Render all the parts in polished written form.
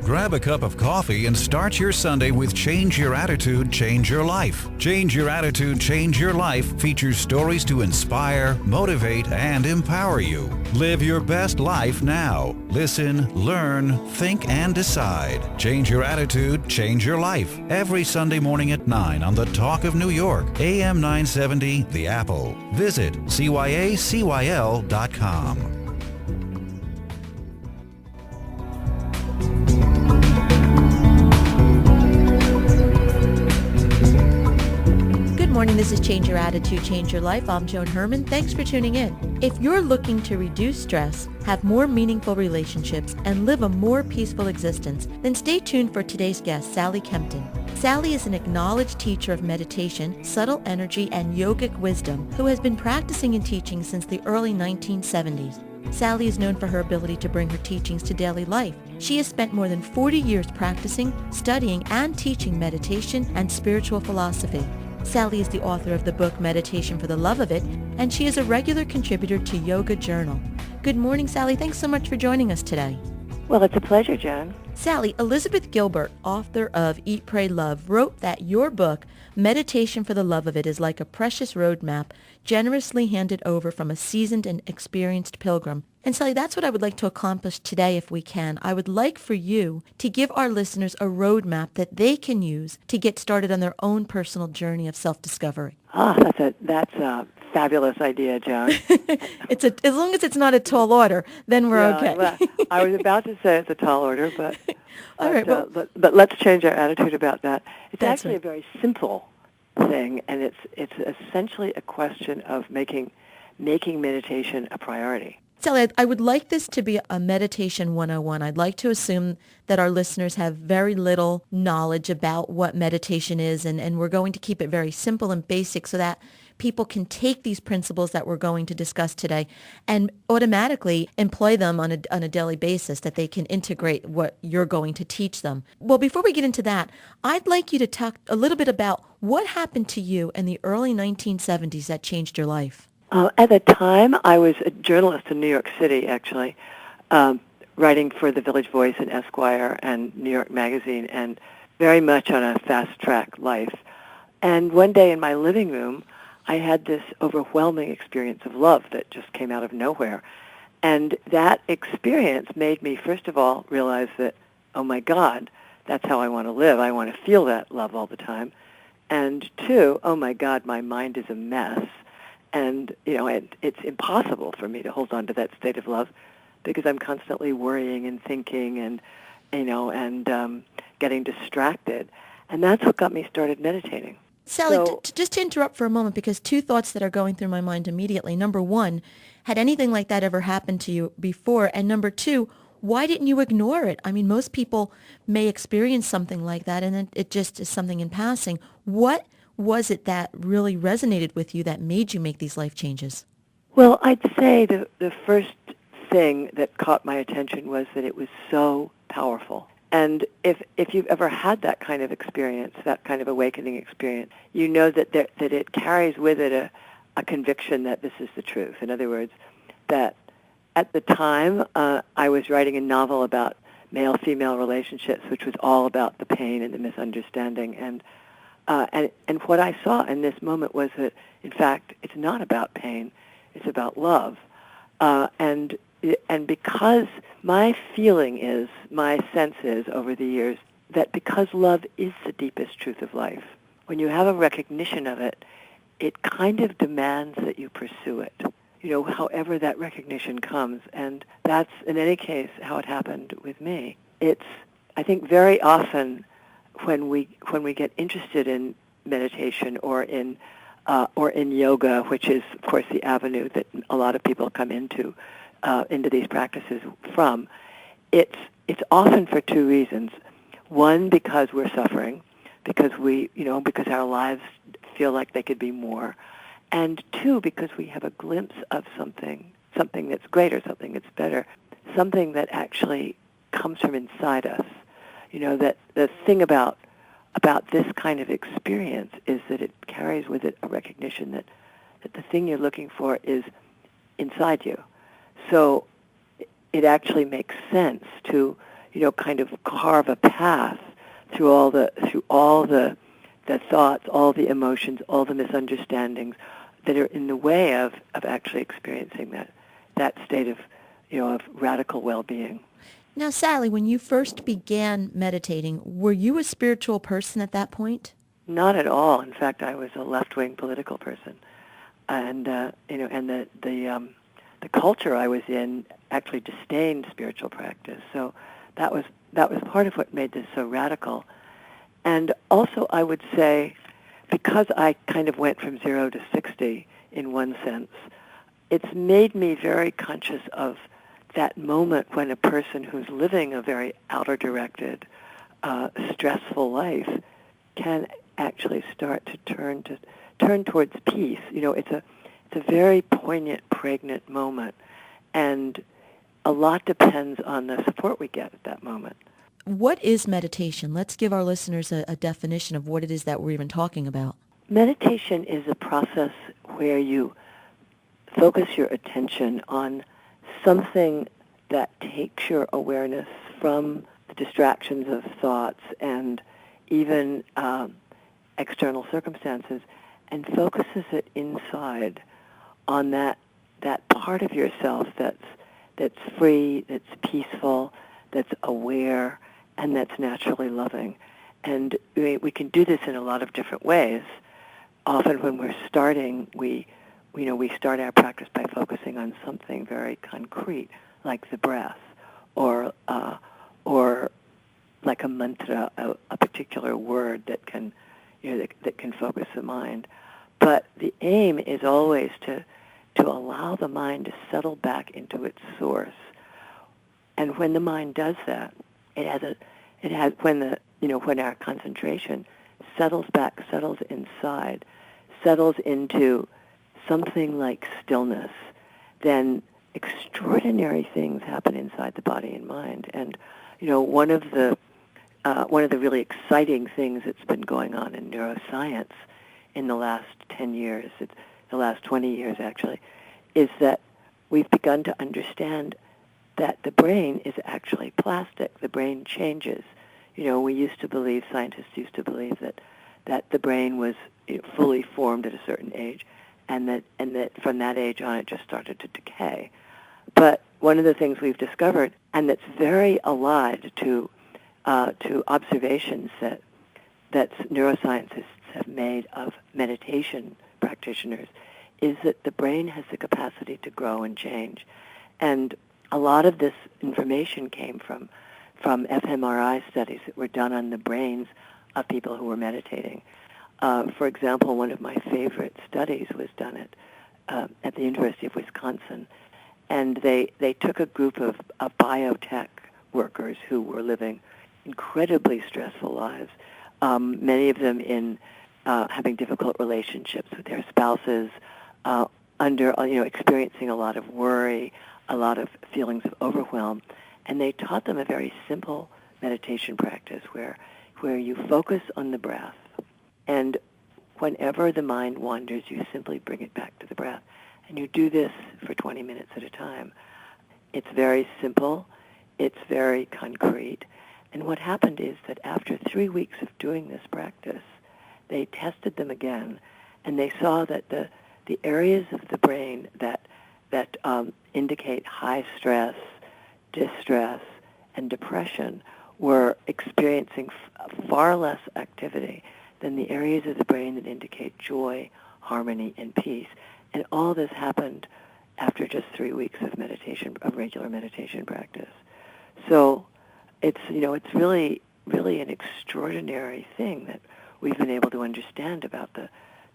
Grab a cup of coffee and start your Sunday with Change Your Attitude, Change Your Life. Change Your Attitude, Change Your Life features stories to inspire, motivate, and empower you. Live your best life now. Listen, learn, think, and decide. Change Your Attitude, Change Your Life. Every Sunday morning at 9 on the Talk of New York, AM 970, The Apple. Visit cyacyl.com. Good morning, this is Change Your Attitude, Change Your Life. I'm Joan Herman. Thanks for tuning in. If you're looking to reduce stress, have more meaningful relationships, and live a more peaceful existence, then stay tuned for today's guest, Sally Kempton. Sally is an acknowledged teacher of meditation, subtle energy, and yogic wisdom who has been practicing and teaching since the early 1970s. Sally is known for her ability to bring her teachings to daily life. She has spent more than 40 years practicing, studying, and teaching meditation and spiritual philosophy. Sally is the author of the book Meditation for the Love of It, and she is a regular contributor to Yoga Journal. Good morning, Sally. Thanks so much for joining us today. Well, it's a pleasure, Joan. Sally, Elizabeth Gilbert, author of Eat, Pray, Love, wrote that your book, Meditation for the Love of It, is like a precious roadmap generously handed over from a seasoned and experienced pilgrim. And Sally, that's what I would like to accomplish today if we can. I would like for you to give our listeners a roadmap that they can use to get started on their own personal journey of self-discovery. That's a fabulous idea, Joan. As long as it's not a tall order, then we're okay. Well, I was about to say it's a tall order, but all right, but let's change our attitude about that. It's actually right. a very simple thing, and it's essentially a question of making meditation a priority. Sally, I would like this to be a meditation 101. I'd like to assume that our listeners have very little knowledge about what meditation is, and we're going to keep it very simple and basic so that people can take these principles that we're going to discuss today and automatically employ them on a daily basis, that they can integrate what you're going to teach them. Well, before we get into that, I'd like you to talk a little bit about what happened to you in the early 1970s that changed your life. At the time, I was a journalist in New York City, actually, writing for the Village Voice and Esquire and New York Magazine, and very much on a fast-track life. And one day in my living room, I had this overwhelming experience of love that just came out of nowhere. And that experience made me, first of all, realize that, oh my God, that's how I want to live. I want to feel that love all the time. And two, oh my God, my mind is a mess. And, it's impossible for me to hold on to that state of love because I'm constantly worrying and thinking and getting distracted. And that's what got me started meditating. Sally, just to interrupt for a moment, because two thoughts that are going through my mind immediately. Number one, had anything like that ever happened to you before? And number two, why didn't you ignore it? I mean, most people may experience something like that, and it just is something in passing. What was it that really resonated with you that made you make these life changes? Well, I'd say the first thing that caught my attention was that it was so powerful. And if you've ever had that kind of experience, that kind of awakening experience, you know that it carries with it a conviction that this is the truth. In other words, that at the time I was writing a novel about male-female relationships, which was all about the pain and the misunderstanding. And what I saw in this moment was that, in fact, it's not about pain; it's about love. And because my sense is over the years that because love is the deepest truth of life, when you have a recognition of it, it kind of demands that you pursue it. However that recognition comes, and that's in any case how it happened with me. It's, I think, very often when we get interested in meditation or in yoga, which is, of course, the avenue that a lot of people come into these practices from, it's often for two reasons. One, because we're suffering, because because our lives feel like they could be more, and two, because we have a glimpse of something that's greater, something that's better, something that actually comes from inside us. That the thing about this kind of experience is that it carries with it a recognition that the thing you're looking for is inside you. So it actually makes sense to, kind of carve a path through all the thoughts, all the emotions, all the misunderstandings that are in the way of actually experiencing that state of, of radical well-being. Now, Sally, when you first began meditating, were you a spiritual person at that point? Not at all. In fact, I was a left-wing political person, and and the culture I was in actually disdained spiritual practice. So that was part of what made this so radical. And also, I would say, because I kind of went from 0 to 60 in one sense, it's made me very conscious of that moment when a person who's living a very outer-directed, stressful life can actually start to turn towards peace. It's a very poignant, pregnant moment, and a lot depends on the support we get at that moment. What is meditation? Let's give our listeners a definition of what it is that we're even talking about. Meditation is a process where you focus your attention on something that takes your awareness from the distractions of thoughts and even external circumstances and focuses it inside on that part of yourself that's free, that's peaceful, that's aware, and that's naturally loving. And we can do this in a lot of different ways. Often when we're starting, we start our practice by focusing on something very concrete, like the breath, or like a mantra, a particular word that can focus the mind. But the aim is always to allow the mind to settle back into its source. And when the mind does that, when our concentration settles back, settles inside, settles into something like stillness, then extraordinary things happen inside the body and mind. And one of the really exciting things that's been going on in neuroscience in the last 10 years, the last 20 years actually, is that we've begun to understand that the brain is actually plastic. The brain changes. Scientists used to believe that the brain was fully formed at a certain age, and that from that age on it just started to decay. But one of the things we've discovered, and that's very allied to observations that neuroscientists have made of meditation practitioners, is that the brain has the capacity to grow and change. And a lot of this information came from fMRI studies that were done on the brains of people who were meditating. For example, one of my favorite studies was done at the University of Wisconsin, and they took a group of biotech workers who were living incredibly stressful lives, many of them in having difficult relationships with their spouses, experiencing a lot of worry, a lot of feelings of overwhelm, and they taught them a very simple meditation practice where you focus on the breath, and whenever the mind wanders, you simply bring it back to the breath, and you do this for 20 minutes at a time. It's very simple, it's very concrete, and what happened is that after 3 weeks of doing this practice, they tested them again, and they saw that the areas of the brain that indicate high stress, distress, and depression were experiencing far less activity than the areas of the brain that indicate joy, harmony, and peace. And all this happened after just 3 weeks of meditation, of regular meditation practice. So it's really, really an extraordinary thing that we've been able to understand about the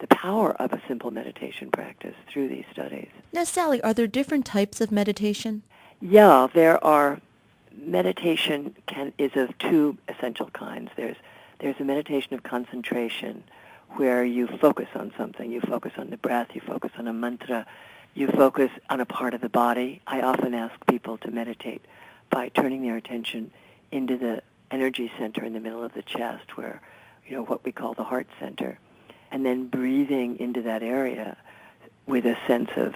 power of a simple meditation practice through these studies. Now, Sally, are there different types of meditation? Yeah, there are. Meditation is of two essential kinds. There's a meditation of concentration where you focus on something. You focus on the breath, you focus on a mantra, you focus on a part of the body. I often ask people to meditate by turning their attention into the energy center in the middle of the chest where, what we call the heart center, and then breathing into that area with a sense of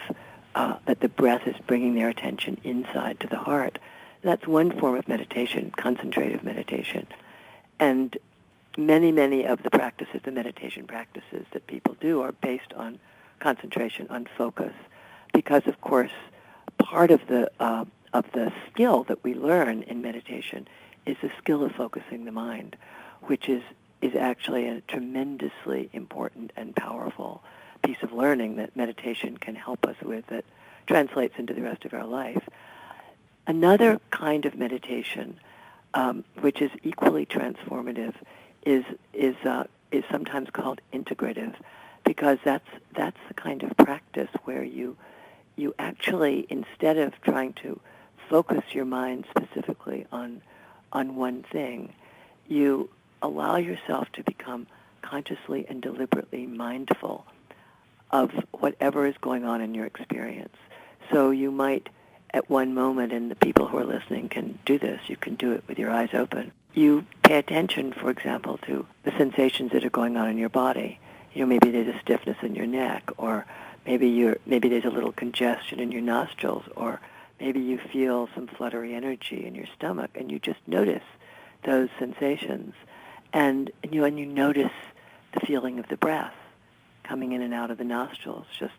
that the breath is bringing their attention inside to the heart. that's one form of meditation, concentrative meditation. And many of the practices, the meditation practices that people do are based on concentration, on focus, because, of course, part of the skill that we learn in meditation is the skill of focusing the mind, which is actually a tremendously important and powerful piece of learning that meditation can help us with that translates into the rest of our life. Another kind of meditation, which is equally transformative, is sometimes called integrative, because that's the kind of practice where you actually, instead of trying to focus your mind specifically on one thing, you allow yourself to become consciously and deliberately mindful of whatever is going on in your experience. So you might, at one moment, and the people who are listening can do this, you can do it with your eyes open. You pay attention, for example, to the sensations that are going on in your body. Maybe there's a stiffness in your neck, or maybe there's a little congestion in your nostrils, or maybe you feel some fluttery energy in your stomach, and you just notice those sensations, and you notice the feeling of the breath coming in and out of the nostrils, just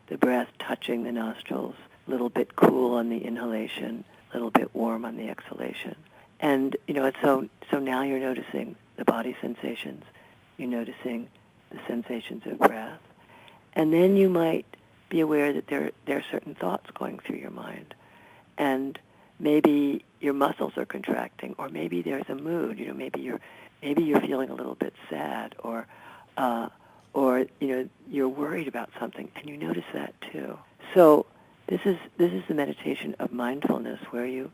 the breath touching the nostrils, a little bit cool on the inhalation, a little bit warm on the exhalation. And, so now you're noticing the body sensations, you're noticing the sensations of breath, and then you might be aware that there are certain thoughts going through your mind, and maybe your muscles are contracting, or maybe there's a mood. Maybe you're feeling a little bit sad, or you're worried about something, and you notice that too. So this is the meditation of mindfulness, where you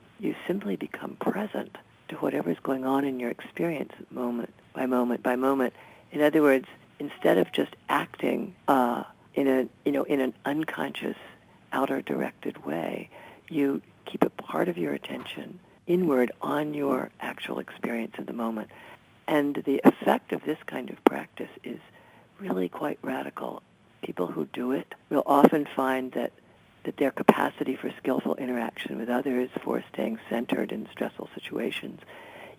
simply become present to whatever's going on in your experience, moment by moment by moment. In other words, instead of just acting in an unconscious, outer-directed way, you keep a part of your attention inward on your actual experience of the moment. And the effect of this kind of practice is really quite radical. People who do it will often find that their capacity for skillful interaction with others, for staying centered in stressful situations,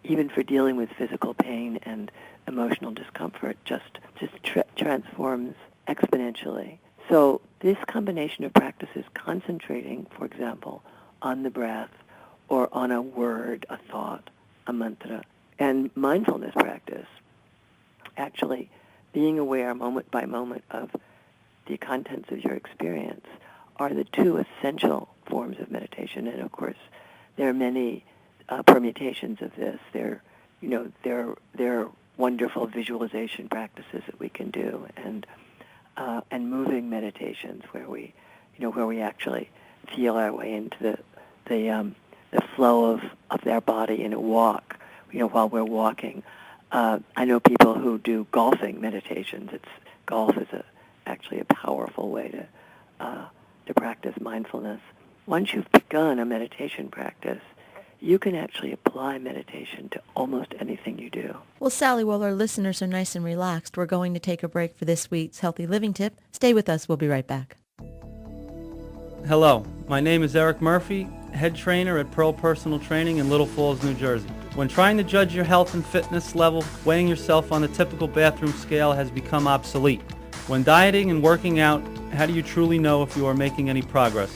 even for dealing with physical pain and emotional discomfort, just transforms exponentially. So this combination of practices, concentrating, for example, on the breath or on a word, a thought, a mantra, and mindfulness practice, actually being aware moment by moment of the contents of your experience, are the two essential forms of meditation. And of course, there are many permutations of this. There are wonderful visualization practices that we can do, and moving meditations where we actually feel our way into the flow of their body in a walk. While we're walking. I know people who do golfing meditations. Golf is actually a powerful way to practice mindfulness. Once you've begun a meditation practice, you can actually apply meditation to almost anything you do. Well, Sally, while our listeners are nice and relaxed, we're going to take a break for this week's Healthy Living Tip. Stay with us. We'll be right back. Hello, my name is Eric Murphy, head trainer at Pearl Personal Training in Little Falls, New Jersey. When trying to judge your health and fitness level, weighing yourself on the typical bathroom scale has become obsolete. When dieting and working out, how do you truly know if you are making any progress?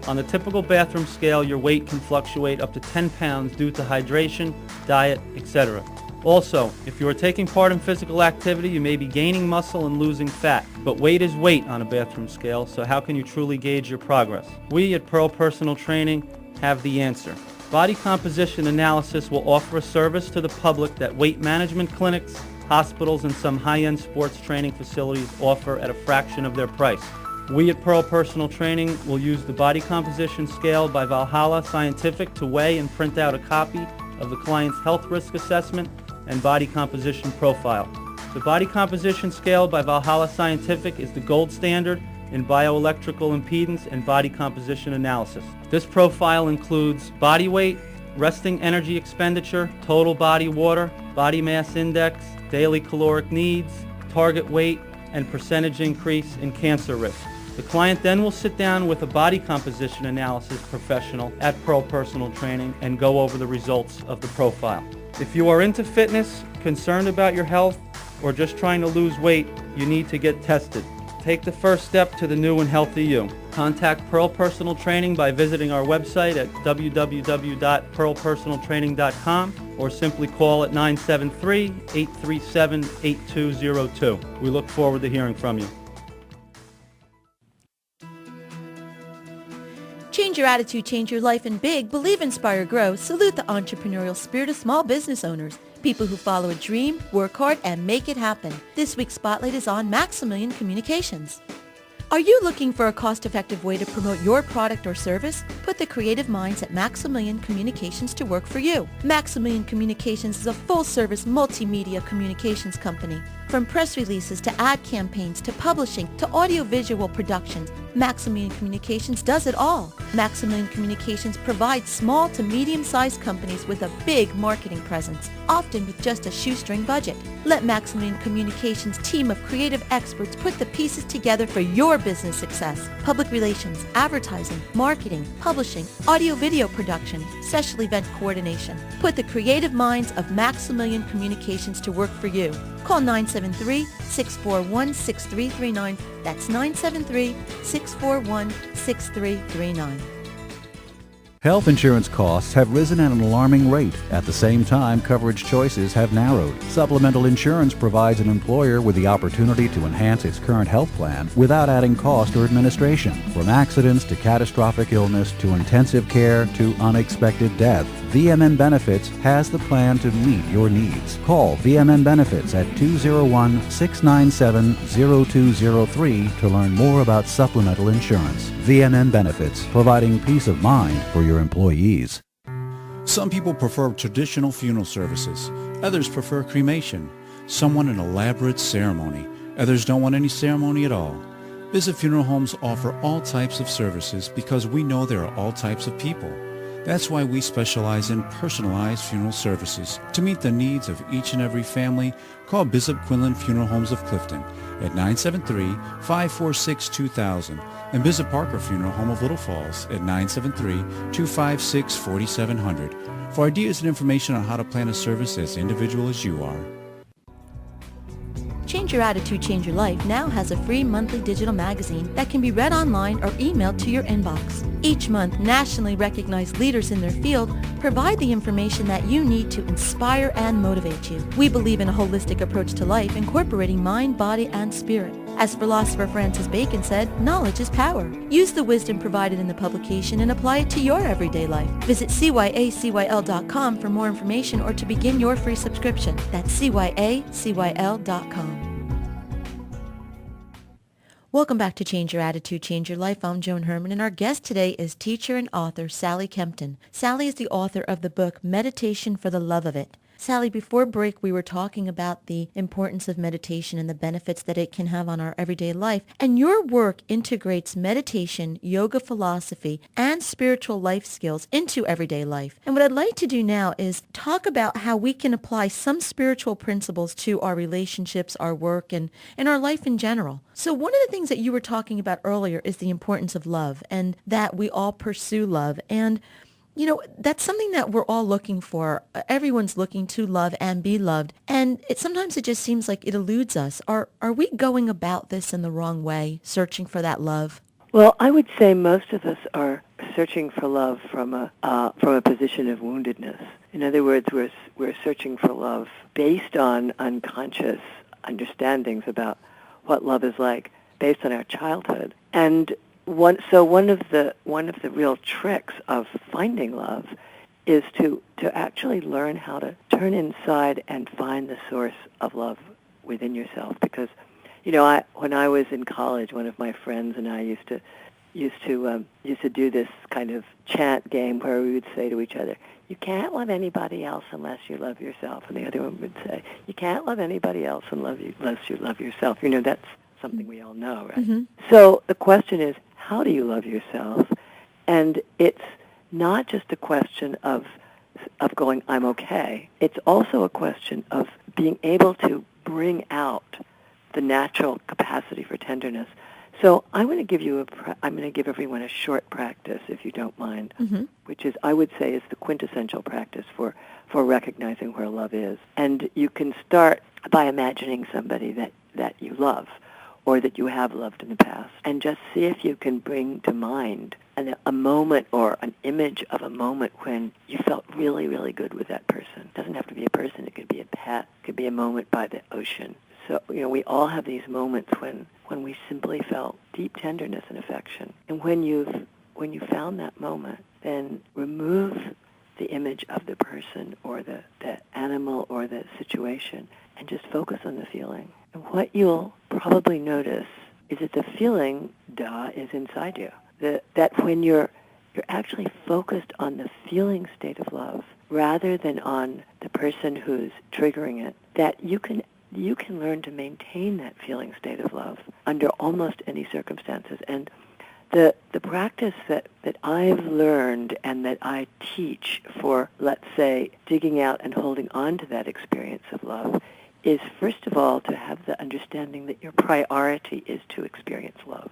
On the typical bathroom scale, your weight can fluctuate up to 10 pounds due to hydration, diet, etc. Also, if you are taking part in physical activity, you may be gaining muscle and losing fat. But weight is weight on a bathroom scale, so how can you truly gauge your progress? We at Pearl Personal Training have the answer. Body composition analysis will offer a service to the public that weight management clinics, hospitals, and some high-end sports training facilities offer at a fraction of their price. We at Pearl Personal Training will use the Body Composition Scale by Valhalla Scientific to weigh and print out a copy of the client's health risk assessment and body composition profile. The Body Composition Scale by Valhalla Scientific is the gold standard in bioelectrical impedance and body composition analysis. This profile includes body weight, resting energy expenditure, total body water, body mass index, daily caloric needs, target weight, and percentage increase in cancer risk. The client then will sit down with a body composition analysis professional at Pearl Personal Training and go over the results of the profile. If you are into fitness, concerned about your health, or just trying to lose weight, you need to get tested. Take the first step to the new and healthy you. Contact Pearl Personal Training by visiting our website at www.pearlpersonaltraining.com or simply call at 973-837-8202. We look forward to hearing from you. Change your attitude, change your life, and big. Believe, inspire, grow. Salute the entrepreneurial spirit of small business owners. People who follow a dream, work hard, and make it happen. This week's Spotlight is on Maximilian Communications. Are you looking for a cost-effective way to promote your product or service? Put the creative minds at Maximilian Communications to work for you. Maximilian Communications is a full-service multimedia communications company. From press releases to ad campaigns to publishing to audio-visual productions, Maximilian Communications does it all. Maximilian Communications provides small to medium-sized companies with a big marketing presence, often with just a shoestring budget. Let Maximilian Communications' team of creative experts put the pieces together for your business success. Public relations, advertising, marketing, publishing, audio-video production, special event coordination. Put the creative minds of Maximilian Communications to work for you. Call 973-641-6339. That's 973-641-6339. Health insurance costs have risen at an alarming rate. At the same time, coverage choices have narrowed. Supplemental insurance provides an employer with the opportunity to enhance its current health plan without adding cost or administration. From accidents to catastrophic illness to intensive care to unexpected death, VMN Benefits has the plan to meet your needs. Call VMN Benefits at 201-697-0203 to learn more about supplemental insurance. VMN Benefits, providing peace of mind for your employees. Some people prefer traditional funeral services. Others prefer cremation. Some want an elaborate ceremony. Others don't want any ceremony at all. Visit Funeral Homes offer all types of services because we know there are all types of people. That's why we specialize in personalized funeral services. To meet the needs of each and every family, call Bishop Quinlan Funeral Homes of Clifton at 973-546-2000 and Bishop Parker Funeral Home of Little Falls at 973-256-4700 for ideas and information on how to plan a service as individual as you are. Change Your Attitude, Change Your Life now has a free monthly digital magazine that can be read online or emailed to your inbox. Each month, nationally recognized leaders in their field provide the information that you need to inspire and motivate you. We believe in a holistic approach to life, incorporating mind, body, and spirit. As philosopher Francis Bacon said, knowledge is power. Use the wisdom provided in the publication and apply it to your everyday life. Visit cyacyl.com for more information or to begin your free subscription. That's cyacyl.com. Welcome back to Change Your Attitude, Change Your Life. I'm Joan Herman, and our guest today is teacher and author Sally Kempton. Sally is the author of the book Meditation for the Love of It. Sally, before break, we were talking about the importance of meditation and the benefits that it can have on our everyday life. And your work integrates meditation, yoga philosophy, and spiritual life skills into everyday life. And what I'd like to do now is talk about how we can apply some spiritual principles to our relationships, our work, and our life in general. So one of the things that you were talking about earlier is the importance of love and that we all pursue love. And you know, that's something that we're all looking for. Everyone's looking to love and be loved. And sometimes it just seems like it eludes us. Are we going about this in the wrong way, searching for that love? Well, I would say most of us are searching for love from a position of woundedness. In other words, we're searching for love based on unconscious understandings about what love is like, based on our childhood. And one of the real tricks of finding love is to actually learn how to turn inside and find the source of love within yourself. Because, you know, when I was in college, one of my friends and I used to do this kind of chant game where we would say to each other, "You can't love anybody else unless you love yourself," and the other one would say, "You can't love anybody else unless you love yourself." You know, that's something we all know, right? Mm-hmm. So the question is, how do you love yourself? And it's not just a question of going, "I'm okay." It's also a question of being able to bring out the natural capacity for tenderness So I'm going to give everyone a short practice, if you don't mind, which is, I would say, is the quintessential practice for recognizing where love is. And you can start by imagining somebody that you love or that you have loved in the past, and just see if you can bring to mind a moment or an image of a moment when you felt really, really good with that person. It doesn't have to be a person. It could be a pet. It could be a moment by the ocean. So, we all have these moments when we simply felt deep tenderness and affection. And when you found that moment, then remove the image of the person or the animal or the situation and just focus on the feeling. And what you'll probably notice is that the feeling, is inside you. That when you're actually focused on the feeling state of love rather than on the person who's triggering it, that you can learn to maintain that feeling state of love under almost any circumstances. And the practice that I've learned and that I teach for, let's say, digging out and holding on to that experience of love is, first of all, to have the understanding that your priority is to experience love,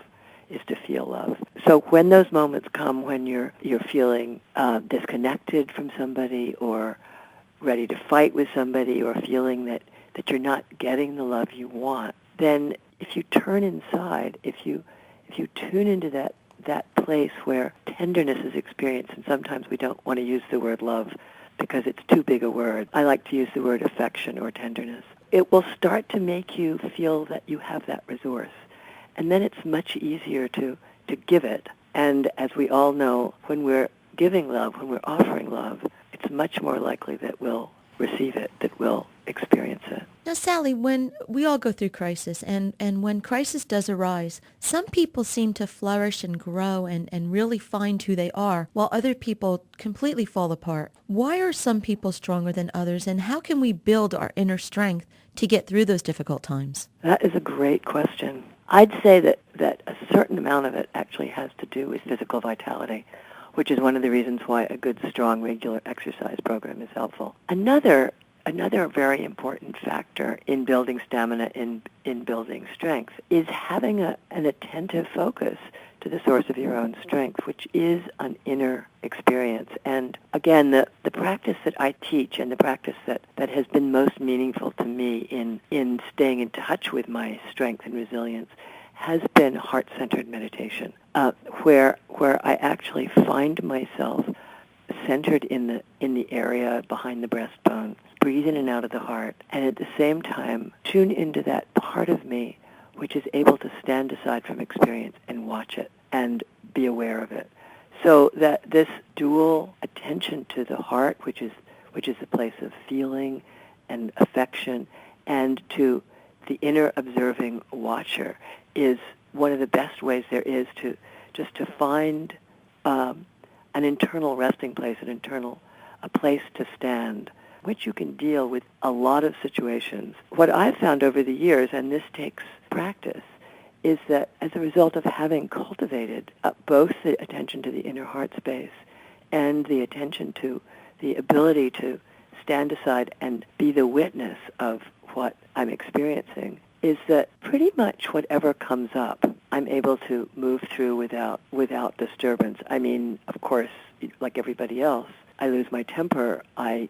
is to feel love. So when those moments come when you're feeling disconnected from somebody or ready to fight with somebody or feeling that you're not getting the love you want, then if you turn inside, if you tune into that place where tenderness is experienced, and sometimes we don't want to use the word love because it's too big a word. I like to use the word affection or tenderness. It will start to make you feel that you have that resource. And then it's much easier to give it. And as we all know, when we're giving love, when we're offering love, it's much more likely that we'll receive it, that we'll experience it. Now, Sally, when we all go through crisis, and when crisis does arise, some people seem to flourish and grow and really find who they are, while other people completely fall apart. Why are some people stronger than others, and how can we build our inner strength to get through those difficult times? That is a great question. I'd say that a certain amount of it actually has to do with physical vitality, which is one of the reasons why a good, strong, regular exercise program is helpful. Another very important factor in building stamina, in building strength, is having an attentive focus to the source of your own strength, which is an inner experience. And again, the practice that I teach and the practice that has been most meaningful to me in staying in touch with my strength and resilience has been heart-centered meditation, where I actually find myself centered in the area behind the breastbone, breathe in and out of the heart, and at the same time tune into that part of me which is able to stand aside from experience and watch it and be aware of it. So that this dual attention to the heart, which is the place of feeling and affection, and to the inner observing watcher, is one of the best ways there is to find an internal resting place, a place to stand, which you can deal with a lot of situations. What I've found over the years, and this takes practice, is that as a result of having cultivated both the attention to the inner heart space and the attention to the ability to stand aside and be the witness of what I'm experiencing, is that pretty much whatever comes up, I'm able to move through without disturbance. I mean, of course, like everybody else, I lose my temper. I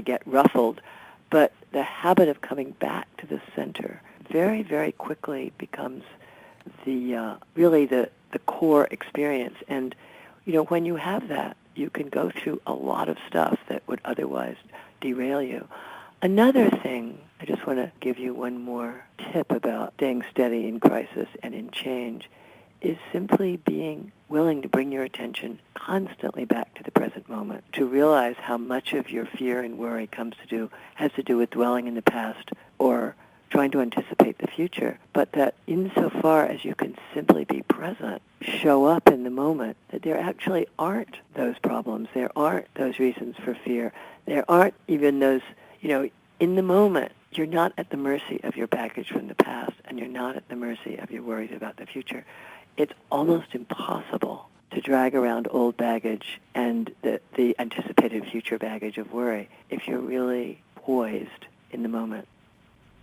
get ruffled, but the habit of coming back to the center very, very quickly becomes really the core experience. And when you have that, you can go through a lot of stuff that would otherwise derail you. Another thing, I just want to give you one more tip about staying steady in crisis and in change, is simply being willing to bring your attention constantly back to the present moment, to realize how much of your fear and worry has to do with dwelling in the past or trying to anticipate the future, but that insofar as you can simply be present, show up in the moment, that there actually aren't those problems, there aren't those reasons for fear, there aren't even those, in the moment, you're not at the mercy of your baggage from the past, and you're not at the mercy of your worries about the future. It's almost impossible to drag around old baggage and the anticipated future baggage of worry if you're really poised in the moment.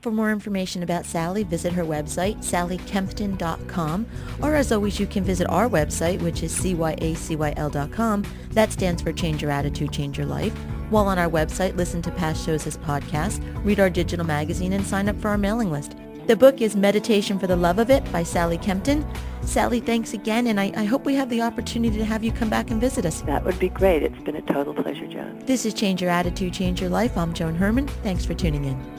For more information about Sally, visit her website, sallykempton.com, or as always, you can visit our website, which is cyacyl.com. That stands for Change Your Attitude, Change Your Life. While on our website, listen to past shows as podcasts, read our digital magazine, and sign up for our mailing list. The book is Meditation for the Love of It by Sally Kempton. Sally, thanks again, and I hope we have the opportunity to have you come back and visit us. That would be great. It's been a total pleasure, Joan. This is Change Your Attitude, Change Your Life. I'm Joan Herman. Thanks for tuning in.